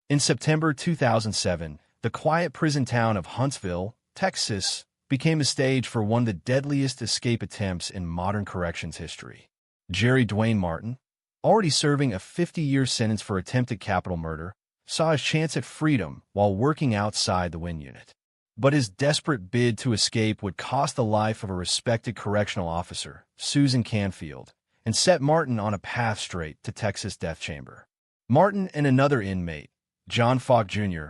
In September 2007, the quiet prison town of Huntsville, Texas, became a stage for one of the deadliest escape attempts in modern corrections history. Duane Martin, already serving a 50-year sentence for attempted capital murder, saw his chance at freedom while working outside the WIN unit. But his desperate bid to escape would cost the life of a respected correctional officer, Susan Canfield, and set Martin on a path straight to Texas death chamber. Martin and another inmate, Falk Jr.,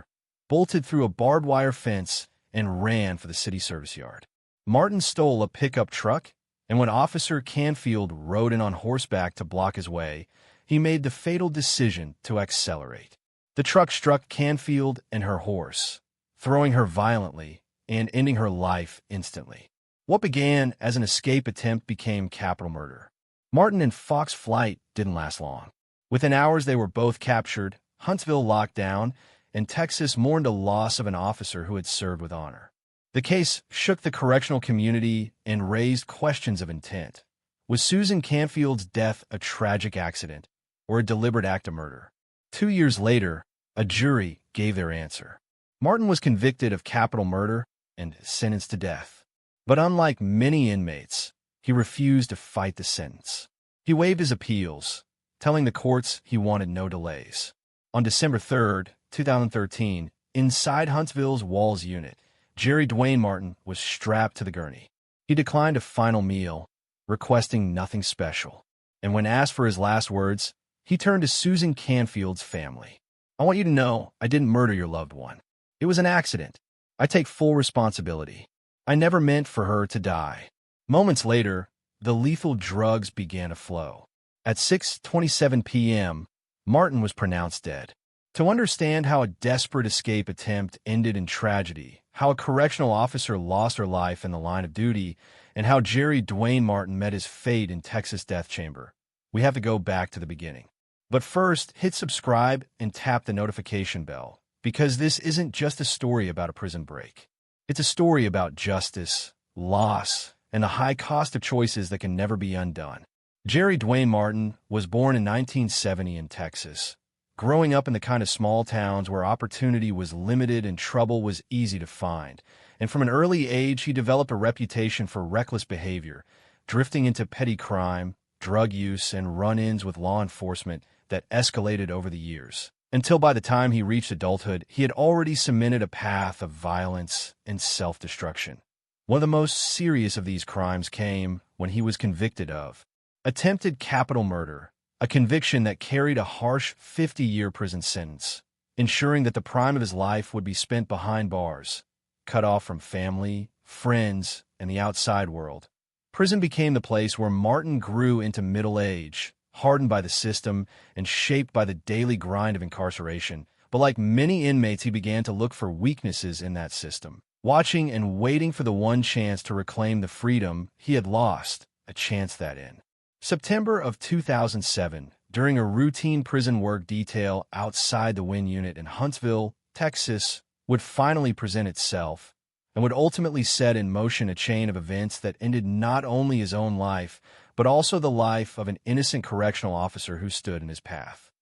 bolted through a barbed wire fence and ran for the city service yard. Martin stole a pickup truck, and when Officer Canfield rode in on horseback to block his way, he made the fatal decision to accelerate. The truck struck Canfield and her horse, throwing her violently and ending her life instantly. What began as an escape attempt became capital murder. Martin and Falk's flight didn't last long. Within hours, they were both captured, Huntsville locked down, and Texas mourned the loss of an officer who had served with honor. The case shook the correctional community and raised questions of intent. Was Susan Canfield's death a tragic accident or a deliberate act of murder? 2 years later, a jury gave their answer. Martin was convicted of capital murder and sentenced to death. But unlike many inmates, he refused to fight the sentence. He waived his appeals, telling the courts he wanted no delays. On December 3, 2013, inside Huntsville's Walls unit, Duane Martin was strapped to the gurney. He declined a final meal, requesting nothing special. And when asked for his last words, he turned to Susan Canfield's family. "I want you to know I didn't murder your loved one. It was an accident. I take full responsibility. I never meant for her to die." Moments later, the lethal drugs began to flow. At 6:27 p.m., Martin was pronounced dead. To understand how a desperate escape attempt ended in tragedy, how a correctional officer lost her life in the line of duty, and how Duane Martin met his fate in Texas death chamber, we have to go back to the beginning. But first, hit subscribe and tap the notification bell, because this isn't just a story about a prison break. It's a story about justice, loss, and the high cost of choices that can never be undone. Duane Martin was born in 1970 in Texas, growing up in the kind of small towns where opportunity was limited and trouble was easy to find. And from an early age, he developed a reputation for reckless behavior, drifting into petty crime, drug use, and run-ins with law enforcement that escalated over the years. Until by the time he reached adulthood, he had already cemented a path of violence and self-destruction. One of the most serious of these crimes came when he was convicted of attempted capital murder, a conviction that carried a harsh 50-year prison sentence, ensuring that the prime of his life would be spent behind bars, cut off from family, friends, and the outside world. Prison became the place where Martin grew into middle age, hardened by the system and shaped by the daily grind of incarceration. But like many inmates, he began to look for weaknesses in that system, watching and waiting for the one chance to reclaim the freedom he had lost, a chance that in September of 2007, during a routine prison work detail outside the WIN unit in Huntsville, Texas, would finally present itself and would ultimately set in motion a chain of events that ended not only his own life, but also the life of an innocent correctional officer who stood in his path.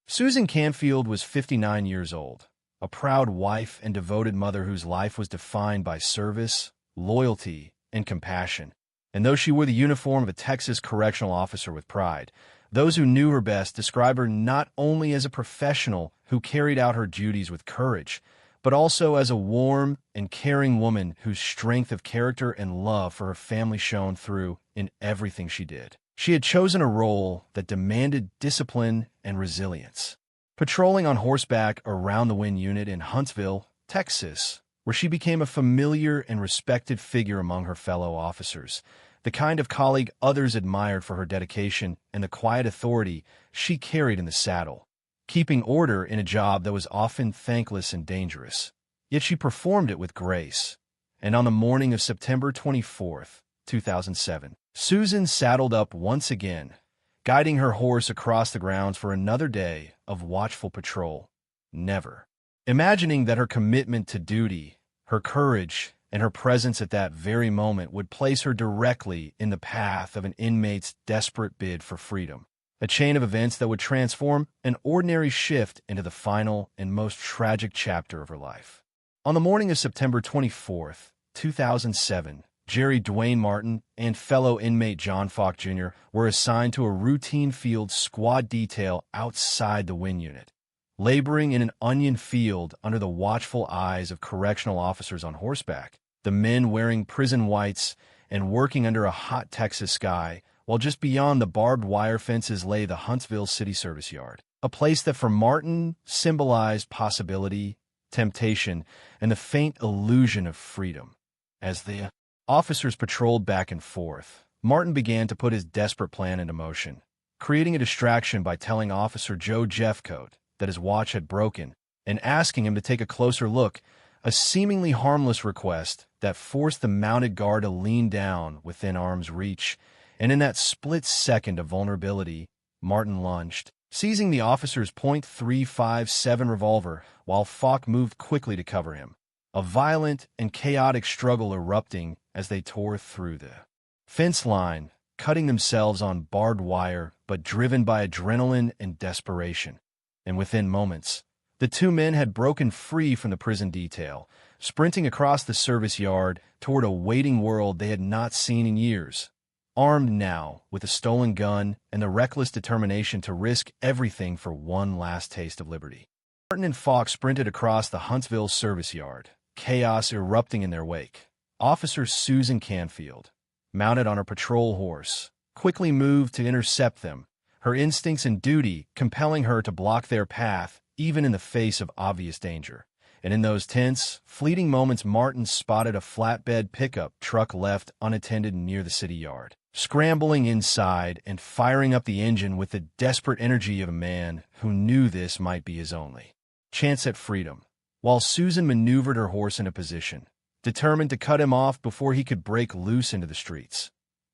Susan Canfield was 59 years old, a proud wife and devoted mother whose life was defined by service, loyalty, and compassion. And though she wore the uniform of a Texas correctional officer with pride, those who knew her best describe her not only as a professional who carried out her duties with courage, but also as a warm and caring woman whose strength of character and love for her family shone through in everything she did. She had chosen a role that demanded discipline and resilience. Patrolling on horseback around the WIN unit in Huntsville, Texas, where she became a familiar and respected figure among her fellow officers, the kind of colleague others admired for her dedication and the quiet authority she carried in the saddle, keeping order in a job that was often thankless and dangerous. Yet she performed it with grace. And on the morning of September 24, 2007, Susan saddled up once again, guiding her horse across the grounds for another day of watchful patrol. Never imagining that her commitment to duty, her courage, and her presence at that very moment would place her directly in the path of an inmate's desperate bid for freedom, a chain of events that would transform an ordinary shift into the final and most tragic chapter of her life. On the morning of September 24th, 2007, Jerry Duane Martin and fellow inmate John Falk Jr. were assigned to a routine field squad detail outside the Win Unit. Laboring in an onion field under the watchful eyes of correctional officers on horseback, the men wearing prison whites and working under a hot Texas sky, while just beyond the barbed wire fences lay the Huntsville City Service Yard, a place that for Martin symbolized possibility, temptation, and the faint illusion of freedom. As the officers patrolled back and forth, Martin began to put his desperate plan into motion, creating a distraction by telling Officer Joe Jeffcoat that his watch had broken and asking him to take a closer look, a seemingly harmless request that forced the mounted guard to lean down within arm's reach. And in that split second of vulnerability, Martin lunged, seizing the officer's .357 revolver while Falk moved quickly to cover him, a violent and chaotic struggle erupting as they tore through the fence line, cutting themselves on barbed wire but driven by adrenaline and desperation. And within moments, the two men had broken free from the prison detail, sprinting across the service yard toward a waiting world they had not seen in years. Armed now with a stolen gun and the reckless determination to risk everything for one last taste of liberty, Martin and Falk sprinted across the Huntsville service yard, chaos erupting in their wake. Officer Susan Canfield, mounted on her patrol horse, quickly moved to intercept them, her instincts and duty compelling her to block their path even in the face of obvious danger. And in those tense, fleeting moments, Martin spotted a flatbed pickup truck left unattended near the city yard, scrambling inside and firing up the engine with the desperate energy of a man who knew this might be his only chance at freedom, while Susan maneuvered her horse into position, determined to cut him off before he could break loose into the streets.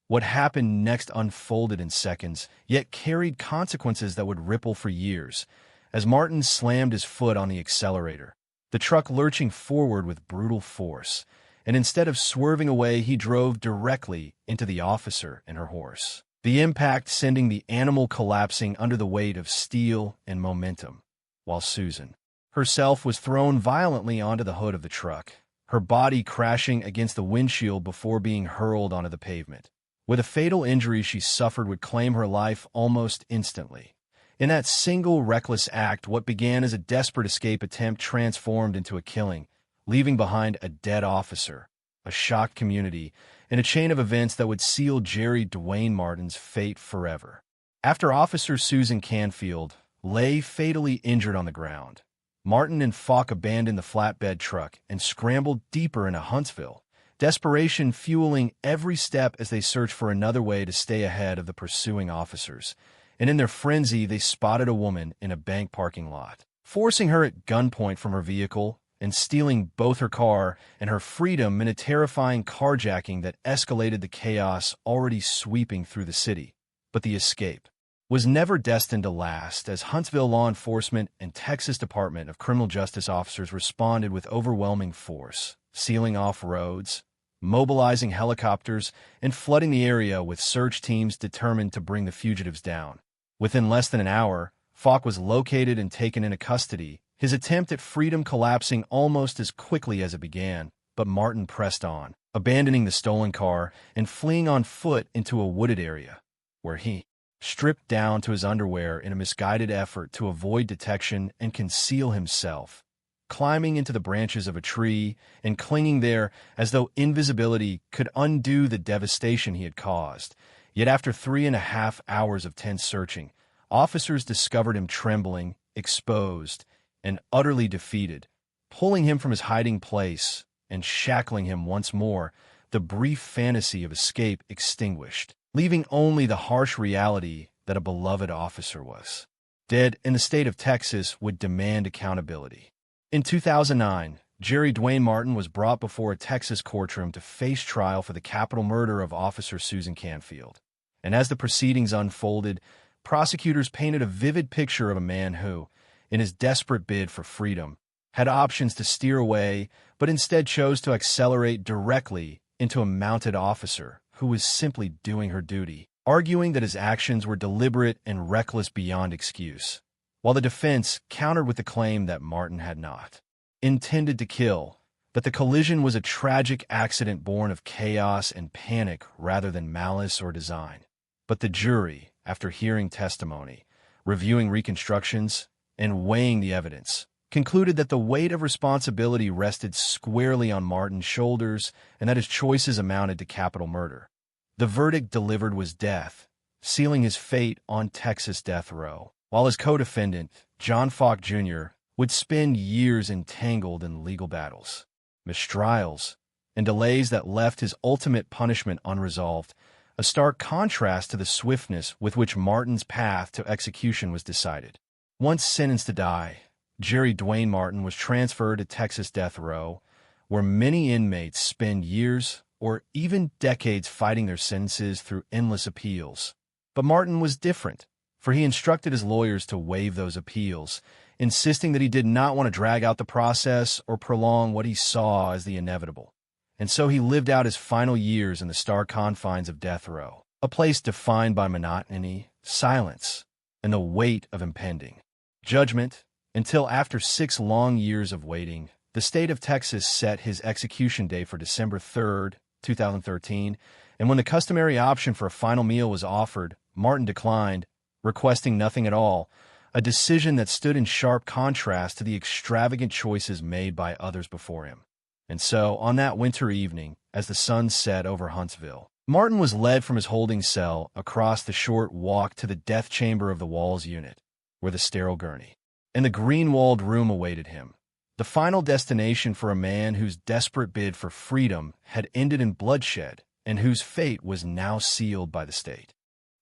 What happened next unfolded in seconds, yet carried consequences that would ripple for years. As Martin slammed his foot on the accelerator, the truck lurching forward with brutal force, and instead of swerving away, he drove directly into the officer and her horse, the impact sending the animal collapsing under the weight of steel and momentum, while Susan herself was thrown violently onto the hood of the truck, her body crashing against the windshield before being hurled onto the pavement. With a fatal injury she suffered would claim her life almost instantly. In that single reckless act, what began as a desperate escape attempt transformed into a killing, leaving behind a dead officer, a shocked community, and a chain of events that would seal Jerry Duane Martin's fate forever. After Officer Susan Canfield lay fatally injured on the ground, Martin and Falk abandoned the flatbed truck and scrambled deeper into Huntsville, desperation fueling every step as they searched for another way to stay ahead of the pursuing officers. And in their frenzy, they spotted a woman in a bank parking lot, forcing her at gunpoint from her vehicle and stealing both her car and her freedom in a terrifying carjacking that escalated the chaos already sweeping through the city. But the escape was never destined to last, as Huntsville law enforcement and Texas Department of Criminal Justice officers responded with overwhelming force, sealing off roads, mobilizing helicopters, and flooding the area with search teams determined to bring the fugitives down. Within less than an hour, Falk was located and taken into custody, his attempt at freedom collapsing almost as quickly as it began. But Martin pressed on, abandoning the stolen car and fleeing on foot into a wooded area, where he stripped down to his underwear in a misguided effort to avoid detection and conceal himself, climbing into the branches of a tree and clinging there as though invisibility could undo the devastation he had caused. Yet after 3.5 hours of tense searching, officers discovered him trembling, exposed, and utterly defeated, pulling him from his hiding place and shackling him once more, the brief fantasy of escape extinguished, leaving only the harsh reality that a beloved officer was dead and the state of Texas would demand accountability. In 2009, Jerry Duane Martin was brought before a Texas courtroom to face trial for the capital murder of Officer Susan Canfield. And as the proceedings unfolded, prosecutors painted a vivid picture of a man who, in his desperate bid for freedom, had options to steer away, but instead chose to accelerate directly into a mounted officer who was simply doing her duty, arguing that his actions were deliberate and reckless beyond excuse, while the defense countered with the claim that Martin had not intended to kill, that the collision was a tragic accident born of chaos and panic rather than malice or design. But the jury, after hearing testimony, reviewing reconstructions, and weighing the evidence, concluded that the weight of responsibility rested squarely on Martin's shoulders and that his choices amounted to capital murder. The verdict delivered was death, sealing his fate on Texas death row, while his co-defendant, Falk Jr., would spend years entangled in legal battles, mistrials, and delays that left his ultimate punishment unresolved, a stark contrast to the swiftness with which Martin's path to execution was decided. Once sentenced to die, Duane Martin was transferred to Texas death row, where many inmates spend years or even decades fighting their sentences through endless appeals. But Martin was different, for he instructed his lawyers to waive those appeals, insisting that he did not want to drag out the process or prolong what he saw as the inevitable. And so he lived out his final years in the stark confines of death row, a place defined by monotony, silence, and the weight of impending judgment, until after 6 long years of waiting, the state of Texas set his execution day for December 3, 2013, and when the customary option for a final meal was offered, Martin declined, requesting nothing at all, a decision that stood in sharp contrast to the extravagant choices made by others before him. And so, on that winter evening, as the sun set over Huntsville, Martin was led from his holding cell across the short walk to the death chamber of the Walls Unit, where the sterile gurney and the green-walled room awaited him, the final destination for a man whose desperate bid for freedom had ended in bloodshed and whose fate was now sealed by the state.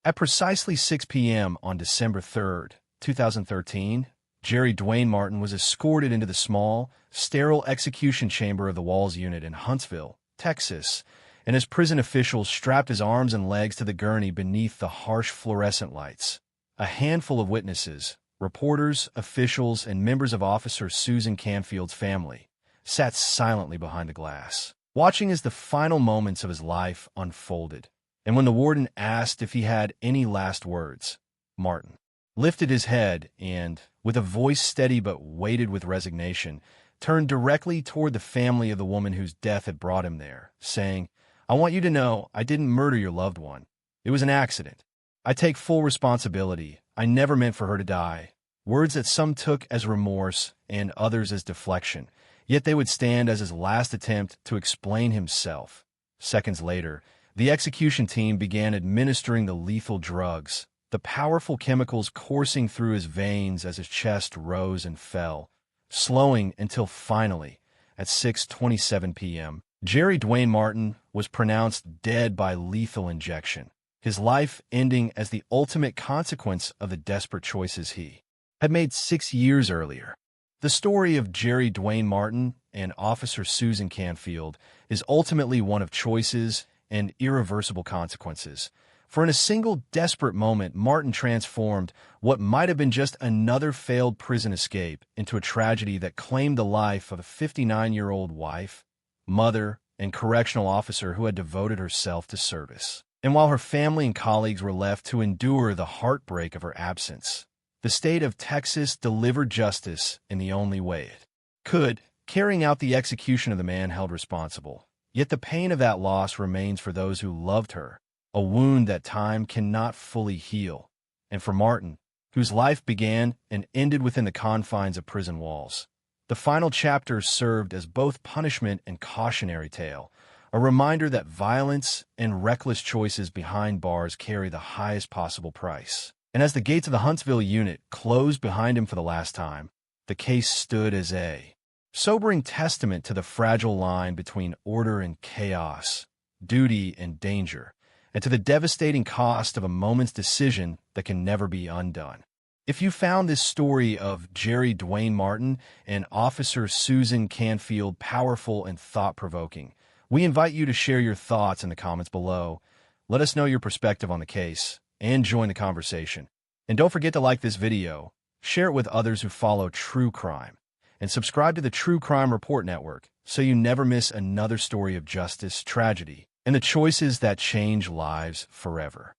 At precisely 6 p.m. on December 3, 2013, Duane Martin was escorted into the small, sterile execution chamber of the Walls Unit in Huntsville, Texas, and as prison officials strapped his arms and legs to the gurney beneath the harsh fluorescent lights, a handful of witnesses, reporters, officials, and members of Officer Susan Canfield's family, sat silently behind the glass, watching as the final moments of his life unfolded. And when the warden asked if he had any last words, Martin lifted his head and, with a voice steady but weighted with resignation, turned directly toward the family of the woman whose death had brought him there, saying, "I want you to know I didn't murder your loved one. It was an accident. I take full responsibility. I never meant for her to die." Words that some took as remorse and others as deflection, yet they would stand as his last attempt to explain himself. Seconds later, the execution team began administering the lethal drugs, the powerful chemicals coursing through his veins as his chest rose and fell, slowing until finally, at 6:27 p.m., Duane Martin was pronounced dead by lethal injection, his life ending as the ultimate consequence of the desperate choices he had made 6 years earlier. The story of Duane Martin and Officer Susan Canfield is ultimately one of choices and irreversible consequences. For in a single desperate moment, Martin transformed what might have been just another failed prison escape into a tragedy that claimed the life of a 59-year-old wife, mother, and correctional officer who had devoted herself to service. And while her family and colleagues were left to endure the heartbreak of her absence, the state of Texas delivered justice in the only way it could, carrying out the execution of the man held responsible. Yet the pain of that loss remains for those who loved her, a wound that time cannot fully heal. And for Martin, whose life began and ended within the confines of prison walls, the final chapter served as both punishment and cautionary tale, a reminder that violence and reckless choices behind bars carry the highest possible price. And as the gates of the Huntsville Unit closed behind him for the last time, the case stood as a sobering testament to the fragile line between order and chaos, duty and danger, and to the devastating cost of a moment's decision that can never be undone. If you found this story of Duane Martin and Officer Susan Canfield powerful and thought-provoking, we invite you to share your thoughts in the comments below. Let us know your perspective on the case and join the conversation. And don't forget to like this video, share it with others who follow true crime, and subscribe to the True Crime Report Network so you never miss another story of justice, tragedy, and the choices that change lives forever.